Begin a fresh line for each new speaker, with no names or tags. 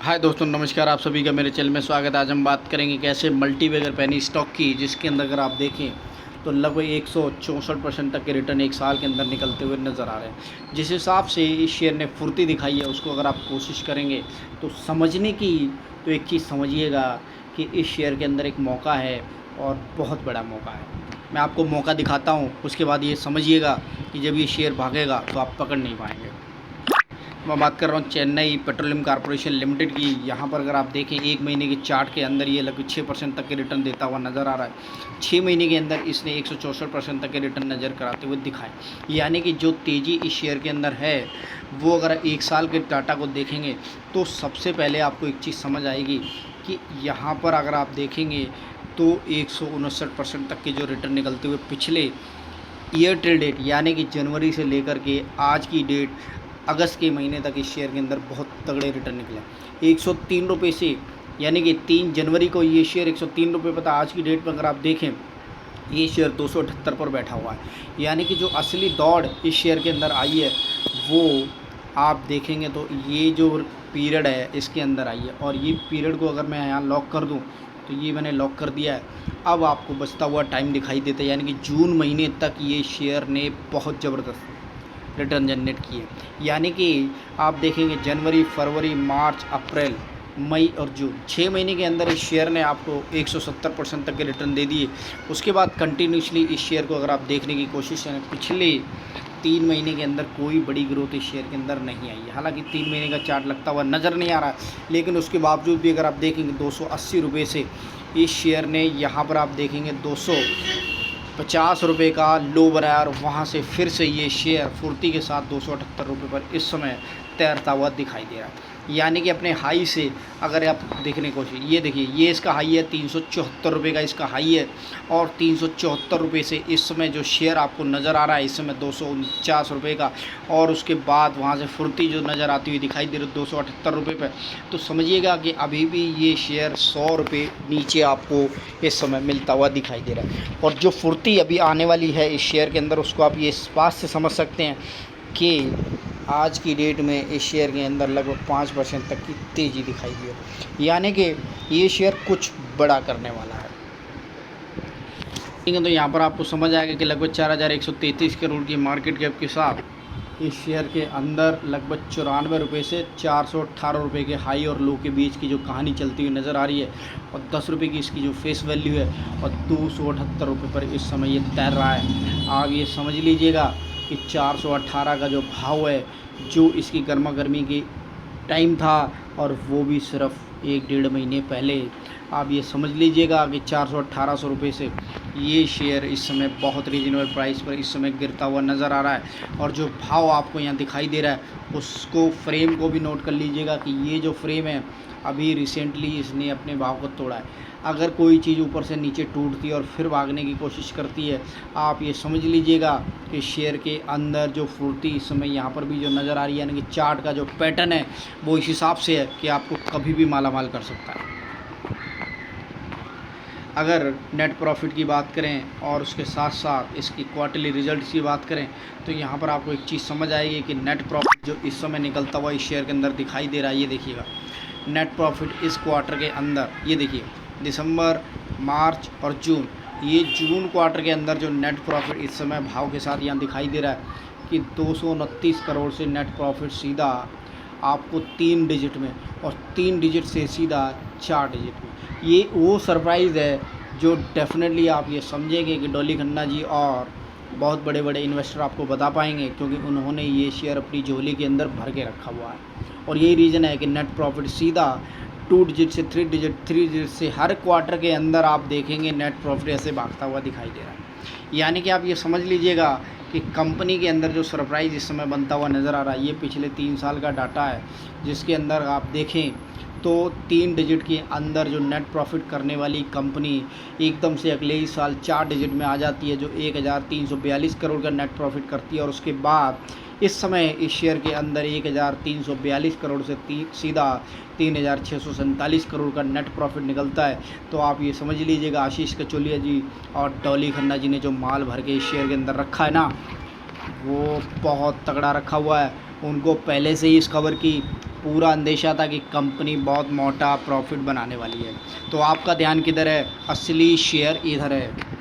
हाय दोस्तों, नमस्कार। आप सभी का मेरे चैनल में स्वागत है। आज हम बात करेंगे कैसे मल्टीबैगर पेनी स्टॉक की, जिसके अंदर अगर आप देखें तो लगभग 164% तक के रिटर्न एक साल के अंदर निकलते हुए नज़र आ रहे हैं। जिस हिसाब से इस शेयर ने फुर्ती दिखाई है, उसको अगर आप कोशिश करेंगे तो समझने की, तो एक चीज़ समझिएगा कि इस शेयर के अंदर एक मौका है और बहुत बड़ा मौका है। मैं आपको मौका दिखाता हूँ, उसके बाद ये समझिएगा कि जब ये शेयर भागेगा तो आप पकड़ नहीं पाएंगे। मैं बात कर रहा हूँ चेन्नई पेट्रोलियम कॉर्पोरेशन लिमिटेड की। यहाँ पर अगर आप देखें एक महीने के चार्ट के अंदर ये लगभग 6% तक के रिटर्न देता हुआ नज़र आ रहा है। 6 महीने के अंदर इसने 164% तक के रिटर्न नज़र कराते हुए दिखाए। यानी कि जो तेज़ी इस शेयर के अंदर है, वो अगर एक साल के डाटा को देखेंगे तो सबसे पहले आपको एक चीज़ समझ आएगी कि यहाँ पर अगर आप देखेंगे तो 159% तक के जो रिटर्न निकलते हुए पिछले ईयर टिल डेट, यानी कि जनवरी से लेकर के आज की डेट अगस्त के महीने तक इस शेयर के अंदर बहुत तगड़े रिटर्न निकले। 103 रुपये से, यानी कि 3 जनवरी को ये शेयर 103 रुपये पर था। आज की डेट में अगर आप देखें ये शेयर 278 पर बैठा हुआ है। यानी कि जो असली दौड़ इस शेयर के अंदर आई है, वो आप देखेंगे तो ये जो पीरियड है इसके अंदर आई है। और ये पीरियड को अगर मैं यहाँ लॉक कर दूँ तो ये मैंने लॉक कर दिया है। अब आपको बचता हुआ टाइम दिखाई देता है, यानी कि जून महीने तक ये शेयर ने बहुत ज़बरदस्त रिटर्न जनरेट किए। यानी कि आप देखेंगे जनवरी, फरवरी, मार्च, अप्रैल, मई और जून, 6 महीने के अंदर इस शेयर ने आपको 170% तक के रिटर्न दे दिए। उसके बाद कंटिन्यूसली इस शेयर को अगर आप देखने की कोशिश करें, पिछले 3 महीने के अंदर कोई बड़ी ग्रोथ इस शेयर के अंदर नहीं आई है। हालांकि 3 महीने का चार्ट लगता हुआ नज़र नहीं आ रहा है, लेकिन उसके बावजूद भी अगर आप देखेंगे 280 रुपये से इस शेयर ने यहाँ पर आप देखेंगे 250 रुपये का लो बनाया और वहाँ से फिर से ये शेयर फुर्ती के साथ 278 रुपये पर इस समय तैरता हुआ दिखाई दे रहा है। यानी कि अपने हाई से अगर आप देखने की कोशिश, ये देखिए, ये इसका हाई है 374 रुपये का इसका हाई है। और 374 रुपये से इस समय जो शेयर आपको नज़र आ रहा है इस समय 249 रुपये का, और उसके बाद वहाँ से फुर्ती जो नज़र आती हुई दिखाई दे रही है 278 रुपये पर। तो समझिएगा कि अभी भी ये शेयर 100 रुपये नीचे आपको इस समय मिलता हुआ दिखाई दे रहा है। और जो फुर्ती अभी आने वाली है इस शेयर के अंदर, उसको आप ये इस बात से समझ सकते हैं कि आज की डेट में इस शेयर के अंदर लगभग 5% तक की तेज़ी दिखाई दी है। यानी कि ये शेयर कुछ बड़ा करने वाला है। तो यहाँ पर आपको समझ आएगा कि लगभग 4133 करोड़ की मार्केट कैप के साथ इस शेयर के अंदर लगभग 94 रुपये से 418 रुपये के हाई और लो के बीच की जो कहानी चलती हुई नज़र आ रही है, और 10 रुपये की इसकी जो फेस वैल्यू है, और 278 रुपये पर इस समय ये तैर रहा है। आप ये समझ लीजिएगा कि 418 का जो भाव है, जो इसकी गर्मा गर्मी की टाइम था, और वो भी सिर्फ 1-1.5 महीने पहले, आप ये समझ लीजिएगा कि 400-1800 रुपये से ये शेयर इस समय बहुत रीजनेबल प्राइस पर इस समय गिरता हुआ नज़र आ रहा है। और जो भाव आपको यहाँ दिखाई दे रहा है, उसको फ्रेम को भी नोट कर लीजिएगा कि ये जो फ्रेम है अभी रिसेंटली इसने अपने भाव को तोड़ा है। अगर कोई चीज़ ऊपर से नीचे टूटती है और फिर भागने की कोशिश करती है, आप ये समझ लीजिएगा कि शेयर के अंदर जो फुर्ती इस समय यहाँ पर भी जो नज़र आ रही है, यानी कि चार्ट का जो पैटर्न है वो इस हिसाब से है कि आपको कभी भी मालामाल कर सकता है। अगर नेट प्रॉफिट की बात करें और उसके साथ साथ इसकी क्वार्टरली रिजल्ट की बात करें, तो यहाँ पर आपको एक चीज़ समझ आएगी कि नेट प्रॉफिट जो इस समय निकलता हुआ इस शेयर के अंदर दिखाई दे रहा है, ये देखिएगा नेट प्रॉफिट इस क्वार्टर के अंदर, ये देखिए दिसंबर, मार्च और जून, ये जून क्वार्टर के अंदर जो नेट प्रॉफिट इस समय भाव के साथ यहाँ दिखाई दे रहा है कि 229 करोड़ से नेट प्रॉफिट सीधा आपको 3 डिजिट में, और 3 डिजिट से सीधा 4 डिजिट में। ये वो सरप्राइज़ है जो डेफिनेटली आप ये समझेंगे कि डॉली खन्ना जी और बहुत बड़े बड़े इन्वेस्टर आपको बता पाएंगे, क्योंकि उन्होंने ये शेयर अपनी झोली के अंदर भर के रखा हुआ है। और यही रीज़न है कि नेट प्रॉफिट सीधा 2 डिजिट से 3 डिजिट, 3 डिजिट से हर क्वार्टर के अंदर आप देखेंगे नेट प्रॉफिट ऐसे भागता हुआ दिखाई दे रहा है। यानी कि आप ये समझ लीजिएगा कि कंपनी के अंदर जो सरप्राइज़ इस समय बनता हुआ नज़र आ रहा है, ये पिछले 3 साल का डाटा है, जिसके अंदर आप देखें तो 3 डिजिट के अंदर जो नेट प्रॉफिट करने वाली कंपनी एकदम से अगले ही साल 4 डिजिट में आ जाती है, जो 1342 करोड़ का नेट प्रॉफिट करती है। और उसके बाद इस समय इस शेयर के अंदर 1342 करोड़ से सीधा 3647 करोड़ का नेट प्रॉफिट निकलता है। तो आप ये समझ लीजिएगा आशीष कचोलिया जी और डॉली खन्ना जी ने जो माल भर के इस शेयर के अंदर रखा है ना, वो बहुत तगड़ा रखा हुआ है। उनको पहले से ही इस खबर की पूरा अंदेशा था कि कंपनी बहुत मोटा प्रॉफिट बनाने वाली है। तो आपका ध्यान किधर है? असली शेयर इधर है।